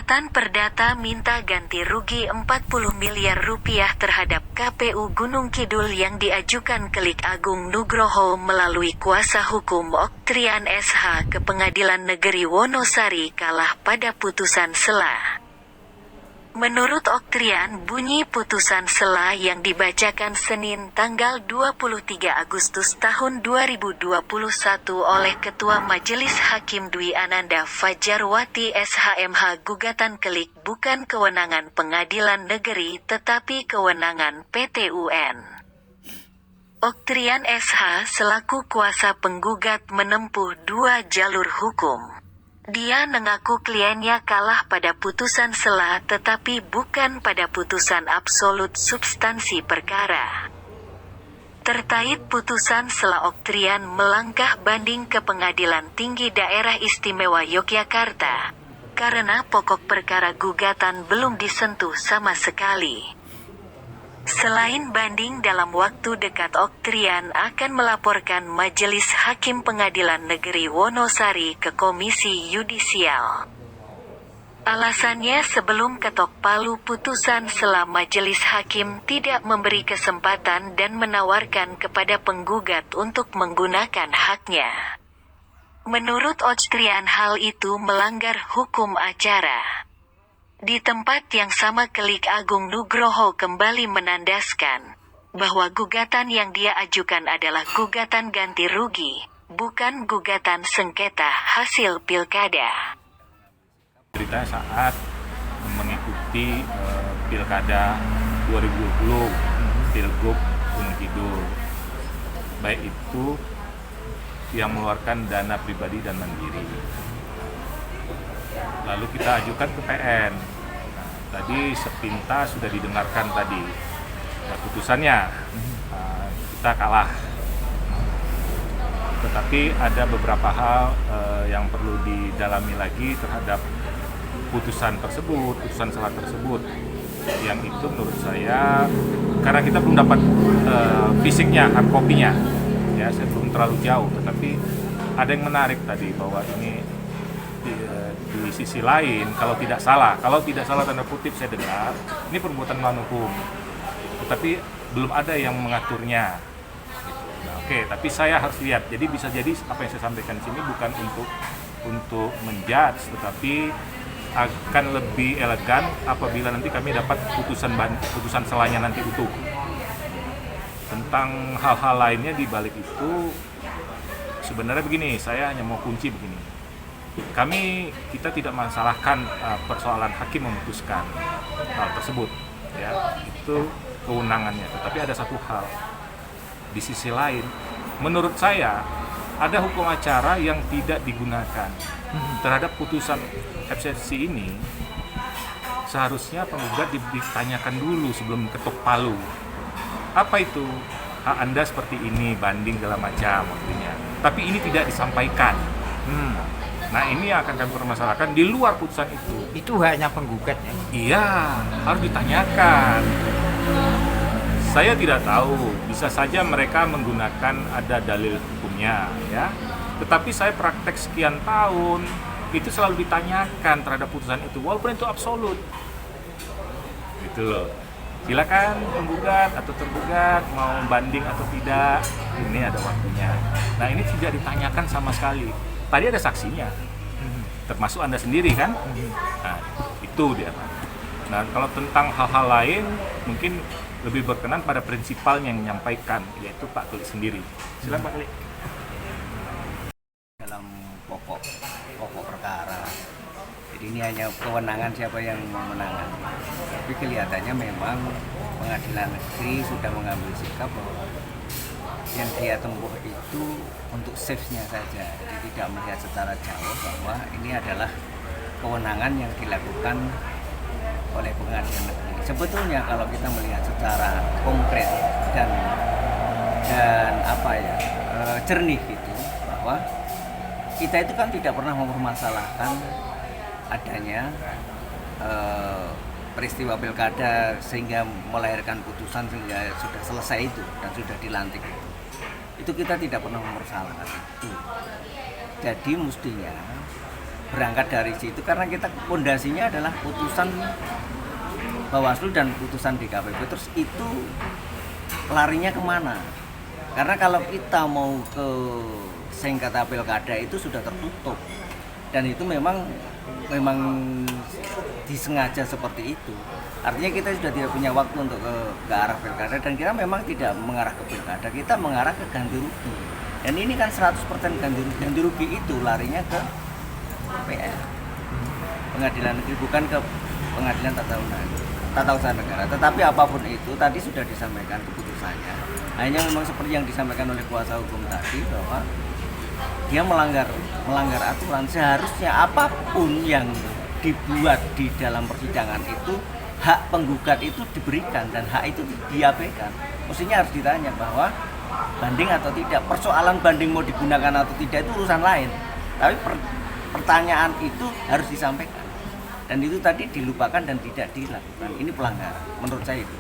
Gugatan perdata minta ganti rugi 40 miliar rupiah terhadap KPU Gunung Kidul yang diajukan Kelik Agung Nugroho melalui kuasa hukum Oktrian SH ke Pengadilan Negeri Wonosari kalah pada putusan sela. Menurut Oktrian, bunyi putusan sela yang dibacakan Senin tanggal 23 Agustus tahun 2021 oleh Ketua Majelis Hakim Dwi Ananda Fajarwati SHMH gugatan Kelik bukan kewenangan pengadilan negeri tetapi kewenangan PT UN. Oktrian SH selaku kuasa penggugat menempuh dua jalur hukum. Dia mengaku kliennya kalah pada putusan sela tetapi bukan pada putusan absolut substansi perkara. Terkait putusan sela, Oktrian melangkah banding ke Pengadilan Tinggi Daerah Istimewa Yogyakarta, karena pokok perkara gugatan belum disentuh sama sekali. Selain banding dalam waktu dekat, Oktrian akan melaporkan Majelis Hakim Pengadilan Negeri Wonosari ke Komisi Yudisial. Alasannya sebelum ketok palu putusan sela, Majelis Hakim tidak memberi kesempatan dan menawarkan kepada penggugat untuk menggunakan haknya. Menurut Oktrian, hal itu melanggar hukum acara. Di tempat yang sama, Kelik Agung Nugroho kembali menandaskan bahwa gugatan yang dia ajukan adalah gugatan ganti rugi, bukan gugatan sengketa hasil pilkada. Cerita saat mengikuti pilkada 2020 Pilgub Gunung Kidul, baik itu yang mengeluarkan dana pribadi dan mandiri. Lalu kita ajukan ke PN. Tadi sepintas sudah didengarkan tadi putusannya, kita kalah. Tetapi ada beberapa hal yang perlu didalami lagi terhadap putusan tersebut, putusan sela tersebut, yang itu menurut saya karena kita belum dapat fisiknya, hard copy-nya, ya saya belum terlalu jauh. Tetapi ada yang menarik tadi bahwa ini di sisi lain, kalau tidak salah tanda kutip saya dengar ini perbuatan melawan hukum, tetapi belum ada yang mengaturnya gitu. Nah, oke, tapi saya harus lihat. Jadi bisa jadi apa yang saya sampaikan di sini bukan untuk menjudge, tetapi akan lebih elegan apabila nanti kami dapat putusan selanya nanti utuh. Tentang hal-hal lainnya di balik itu sebenarnya begini, saya hanya mau kunci begini. Kita tidak masalahkan persoalan hakim memutuskan hal tersebut, ya itu kewenangannya. Tetapi ada satu hal di sisi lain, menurut saya ada hukum acara yang tidak digunakan terhadap putusan FCC ini. Seharusnya penggugat ditanyakan dulu sebelum ketok palu. Apa itu? Hak Anda seperti ini, banding segala macam artinya. Tapi ini tidak disampaikan. Nah, ini akan kami permasalahkan di luar putusan itu. Itu haknya penggugat ya? Iya, harus ditanyakan. Saya tidak tahu, bisa saja mereka menggunakan ada dalil hukumnya, ya. Tetapi saya praktek sekian tahun, itu selalu ditanyakan terhadap putusan itu, walaupun itu absolut. Gitu loh. Silakan penggugat atau tergugat mau banding atau tidak, ini ada waktunya. Nah, ini tidak ditanyakan sama sekali. Tadi ada saksinya, termasuk Anda sendiri kan? Nah, itu dia. Nah, kalau tentang hal-hal lain, mungkin lebih berkenan pada prinsipalnya yang menyampaikan, yaitu Pak Kelik sendiri. Silakan Pak Kelik. Dalam pokok perkara, jadi ini hanya kewenangan siapa yang menangani. Tapi kelihatannya memang pengadilan negeri sudah mengambil sikap bahwa yang dia tempuh itu untuk safe-nya saja, jadi tidak melihat secara jauh bahwa ini adalah kewenangan yang dilakukan oleh pengadilan negeri. Sebetulnya kalau kita melihat secara konkret dan jernih gitu, bahwa kita itu kan tidak pernah mempermasalahkan adanya peristiwa pilkada sehingga melahirkan putusan sehingga sudah selesai itu dan sudah dilantik. Itu kita tidak pernah mempersalahkan itu. Jadi mestinya berangkat dari situ karena kita pondasinya adalah putusan Bawaslu dan putusan DKPP, terus itu larinya kemana? Karena kalau kita mau ke sengketa pilkada itu sudah tertutup dan itu memang disengaja seperti itu. Artinya kita sudah tidak punya waktu untuk ke arah pilkada dan kita memang tidak mengarah ke pilkada, kita mengarah ke ganti rugi. Dan ini kan 100% ganti rugi itu larinya ke PN, Pengadilan Negeri, bukan ke Pengadilan Tata Usaha Negara. Tetapi apapun itu tadi sudah disampaikan keputusannya. Hanya memang seperti yang disampaikan oleh kuasa hukum tadi bahwa dia melanggar aturan. Seharusnya apapun yang dibuat di dalam persidangan itu hak penggugat itu diberikan dan hak itu diabaikan. Mestinya harus ditanya bahwa banding atau tidak. Persoalan banding mau digunakan atau tidak itu urusan lain. Tapi pertanyaan itu harus disampaikan. Dan itu tadi dilupakan dan tidak dilakukan. Ini pelanggaran menurut saya itu.